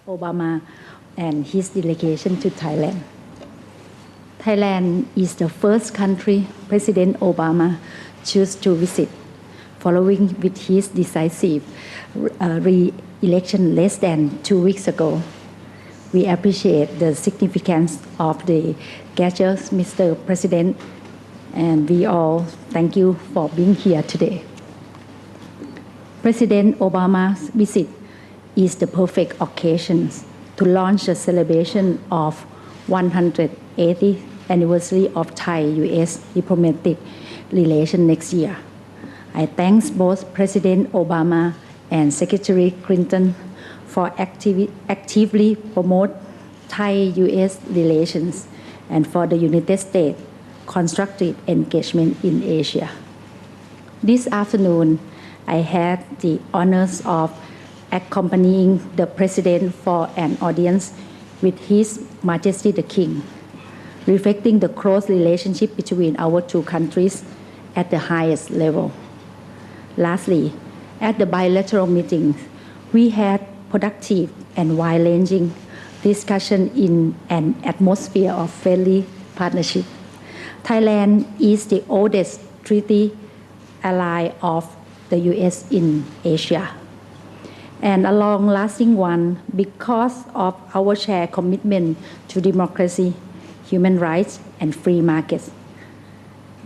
Obama and his delegation to Thailand. Thailand is the first country President Obama chose to visit, following with his decisive re-election less than 2 weeks ago. We appreciate the significance of the gestures, Mr. President, and we all thank you for being here today. President Obama's visit is the perfect occasion to launch the celebration of 180th anniversary of Thai-U.S. diplomatic relations next year. I thank both President Obama and Secretary Clinton for actively promote Thai-U.S. relations and for the United States' constructive engagement in Asia. This afternoon, I had the honors of accompanying the President for an audience with His Majesty the King, reflecting the close relationship between our two countries at the highest level. Lastly, at the bilateral meetings, we had productive and wide-ranging discussion in an atmosphere of friendly partnership. Thailand is the oldest treaty ally of the U.S. in Asia, and a long-lasting one because of our shared commitment to democracy, human rights, and free markets.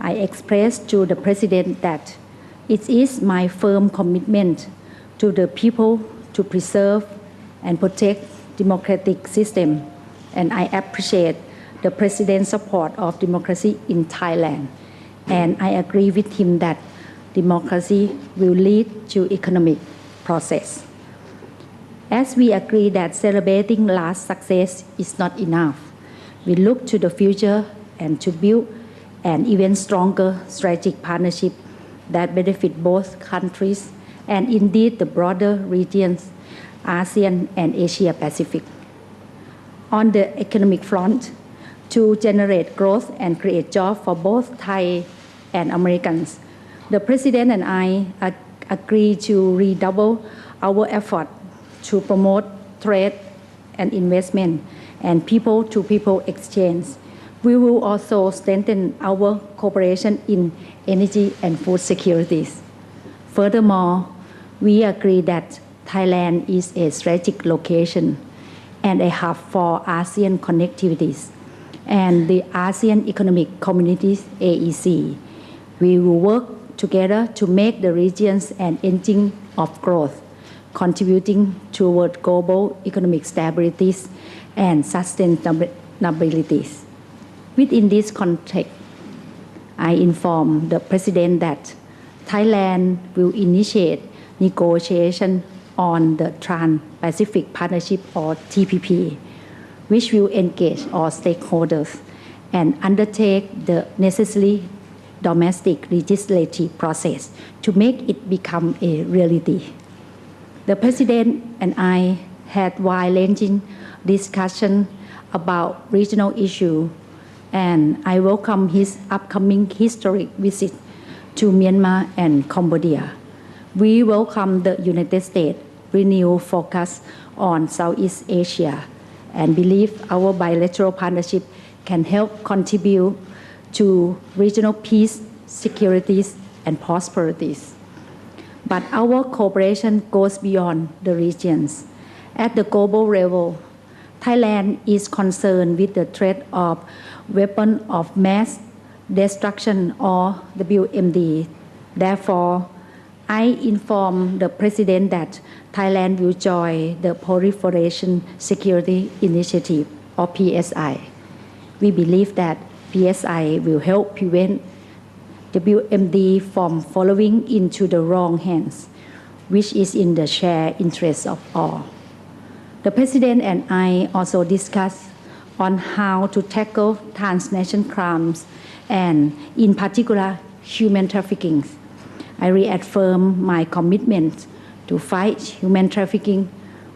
I expressed to the President that it is my firm commitment to the people to preserve and protect democratic system, and I appreciate the President's support of democracy in Thailand, and I agree with him that democracy will lead to economic process. As we agree that celebrating last success is not enough, we look to the future and to build an even stronger strategic partnership that benefit both countries and indeed the broader regions, ASEAN and Asia Pacific. On the economic front, to generate growth and create jobs for both Thai and Americans, the President and I agree to redouble our effort to promote trade and investment and people-to-people exchange. We will also strengthen our cooperation in energy and food securities. Furthermore, we agree that Thailand is a strategic location and a hub for ASEAN connectivities and the ASEAN Economic Community AEC. We will work together to make the regions an engine of growth, contributing toward global economic stability and sustainability. Within this context, I inform the President that Thailand will initiate negotiation on the Trans-Pacific Partnership or TPP, which will engage all stakeholders and undertake the necessary domestic legislative process to make it become a reality. The President and I had wide-ranging discussion about regional issues, and I welcome his upcoming historic visit to Myanmar and Cambodia. We welcome the United States' renewed focus on Southeast Asia and believe our bilateral partnership can help contribute to regional peace, security, and prosperity. But our cooperation goes beyond the regions. At the global level, Thailand is concerned with the threat of weapons of mass destruction or WMD. Therefore, I inform the President that Thailand will join the Proliferation Security Initiative or PSI. We believe that PSI will help prevent WMD from falling into the wrong hands, which is in the shared interest of all. The President and I also discussed on how to tackle transnational crimes and, in particular, human trafficking. I reaffirm my commitment to fight human trafficking,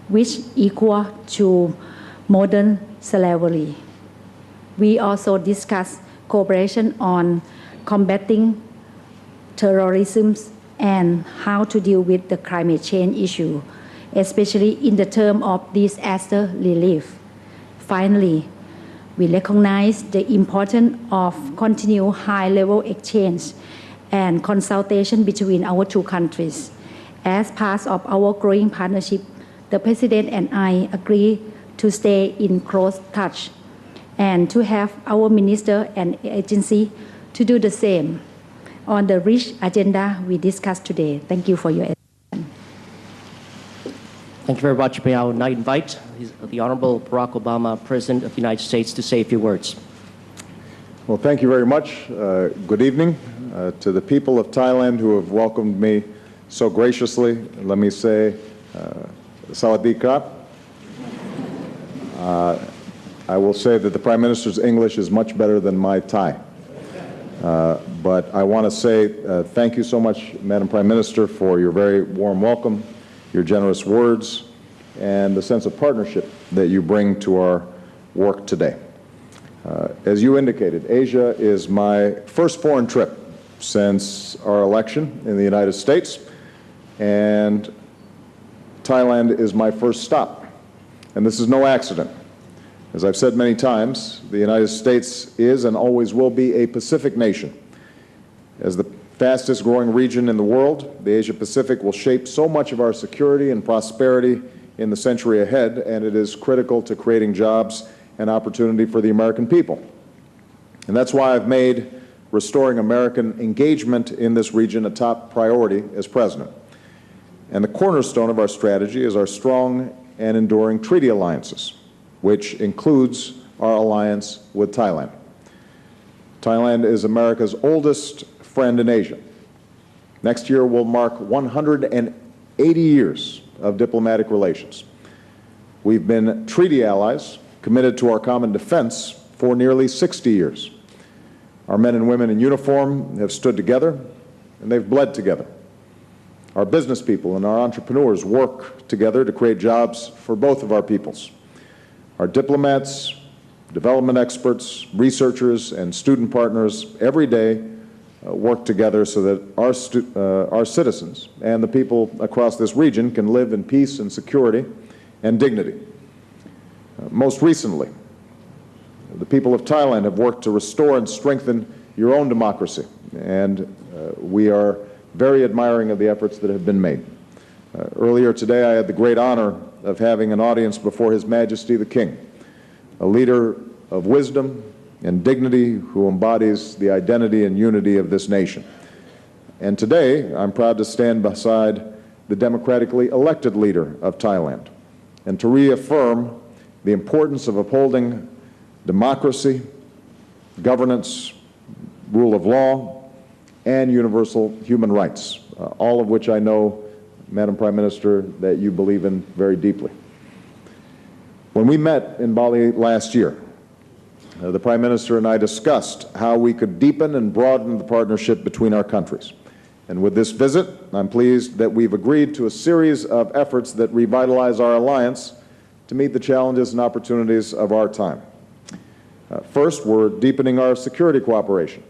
which equal to modern slavery. We also discussed cooperation on combating terrorism and how to deal with the climate change issue especially in the term of disaster relief. Finally, we recognize the importance of continued high-level exchange and consultation between our two countries. As part of our growing partnership, the President and I agree to stay in close touch and to have our minister and agency to do the same on the rich agenda we discussed today. Thank you for your attention. Thank you very much. May I now invite the Honorable Barack Obama, President of the United States, to say a few words. Well, thank you very much. Good evening to the people of Thailand who have welcomed me so graciously. Let me say, Sawadee Krap. I will say that the Prime Minister's English is much better than my Thai. But I want to say thank you so much, Madam Prime Minister, for your very warm welcome, your generous words, and the sense of partnership that you bring to our work today. As you indicated, Asia is my first foreign trip since our election in the United States, and Thailand is my first stop. And this is no accident. As I've said many times, the United States is and always will be a Pacific nation. As the fastest growing region in the world, the Asia Pacific will shape so much of our security and prosperity in the century ahead, and it is critical to creating jobs and opportunity for the American people. And that's why I've made restoring American engagement in this region a top priority as president. And the cornerstone of our strategy is our strong and enduring treaty alliances, which includes our alliance with Thailand. Thailand is America's oldest friend in Asia. Next year will mark 180 years of diplomatic relations. We've been treaty allies committed to our common defense for nearly 60 years. Our men and women in uniform have stood together, and they've bled together. Our business people and our entrepreneurs work together to create jobs for both of our peoples. Our diplomats, development experts, researchers, and student partners every day work together so that our citizens and the people across this region can live in peace and security and dignity. Most recently, the people of Thailand have worked to restore and strengthen your own democracy, and we are very admiring of the efforts that have been made. Earlier today, I had the great honor of having an audience before His Majesty the King, a leader of wisdom and dignity who embodies the identity and unity of this nation. And today, I'm proud to stand beside the democratically elected leader of Thailand and to reaffirm the importance of upholding democracy, governance, rule of law, and universal human rights, all of which I know, Madam Prime Minister, that you believe in very deeply. When we met in Bali last year, the Prime Minister and I discussed how we could deepen and broaden the partnership between our countries. And with this visit, I'm pleased that we've agreed to a series of efforts that revitalize our alliance to meet the challenges and opportunities of our time. First, we're deepening our security cooperation.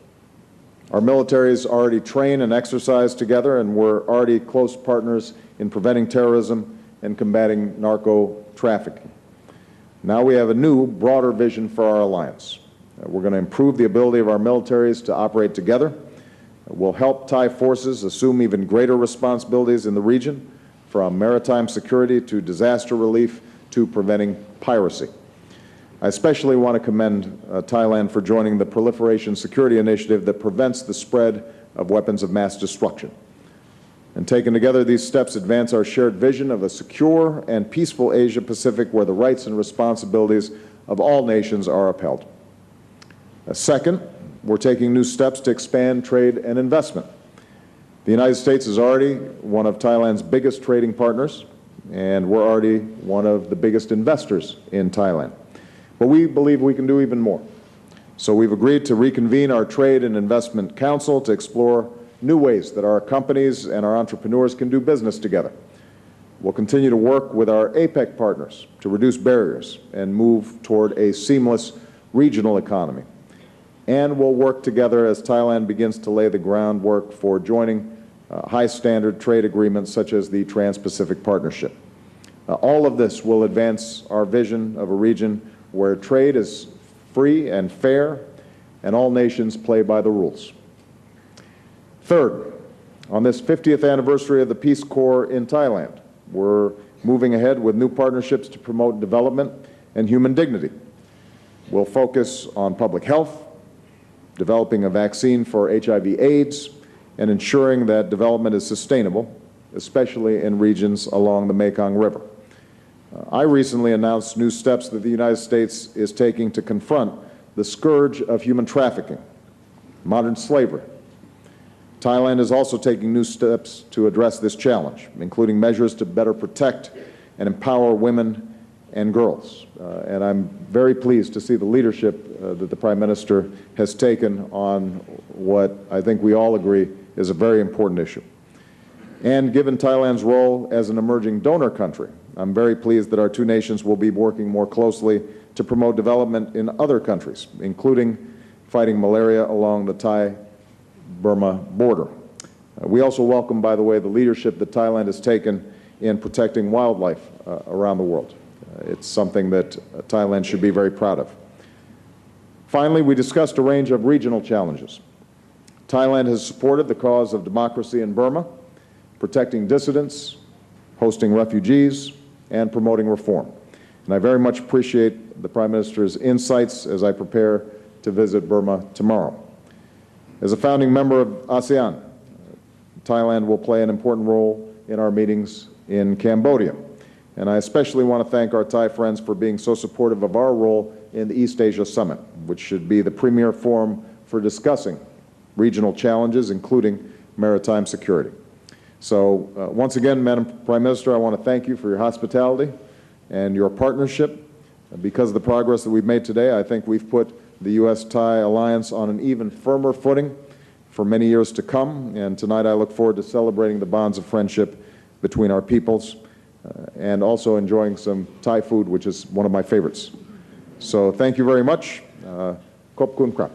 Our militaries already train and exercise together, and we're already close partners in preventing terrorism and combating narco trafficking. Now we have a new, broader vision for our alliance. We're going to improve the ability of our militaries to operate together. We'll help Thai forces assume even greater responsibilities in the region, from maritime security to disaster relief to preventing piracy. I especially want to commend Thailand for joining the Proliferation Security Initiative that prevents the spread of weapons of mass destruction. And taken together, these steps advance our shared vision of a secure and peaceful Asia-Pacific where the rights and responsibilities of all nations are upheld. Second, we're taking new steps to expand trade and investment. The United States is already one of Thailand's biggest trading partners, and we're already one of the biggest investors in Thailand. But we believe we can do even more. So we've agreed to reconvene our Trade and Investment Council to explore new ways that our companies and our entrepreneurs can do business together. We'll continue to work with our APEC partners to reduce barriers and move toward a seamless regional economy. And we'll work together as Thailand begins to lay the groundwork for joining high-standard trade agreements such as the Trans-Pacific Partnership. All of this will advance our vision of a region where trade is free and fair, and all nations play by the rules. Third, on this 50th anniversary of the Peace Corps in Thailand, we're moving ahead with new partnerships to promote development and human dignity. We'll focus on public health, developing a vaccine for HIV/AIDS, and ensuring that development is sustainable, especially in regions along the Mekong River. I recently announced new steps that the United States is taking to confront the scourge of human trafficking, modern slavery. Thailand is also taking new steps to address this challenge, including measures to better protect and empower women and girls. And I'm very pleased to see the leadership that the Prime Minister has taken on what I think we all agree is a very important issue. And given Thailand's role as an emerging donor country, I'm very pleased that our two nations will be working more closely to promote development in other countries, including fighting malaria along the Thai-Burma border. We also welcome, by the way, the leadership that Thailand has taken in protecting wildlife around the world. It's something that Thailand should be very proud of. Finally, we discussed a range of regional challenges. Thailand has supported the cause of democracy in Burma, protecting dissidents, hosting refugees, and promoting reform. And I very much appreciate the Prime Minister's insights as I prepare to visit Burma tomorrow. As a founding member of ASEAN, Thailand will play an important role in our meetings in Cambodia. And I especially want to thank our Thai friends for being so supportive of our role in the East Asia Summit, which should be the premier forum for discussing regional challenges, including maritime security. So once again, Madam Prime Minister, I want to thank you for your hospitality and your partnership. Because of the progress that we've made today, I think we've put the U.S.-Thai alliance on an even firmer footing for many years to come. And tonight I look forward to celebrating the bonds of friendship between our peoples and also enjoying some Thai food, which is one of my favorites. So thank you very much. Khop kun krap.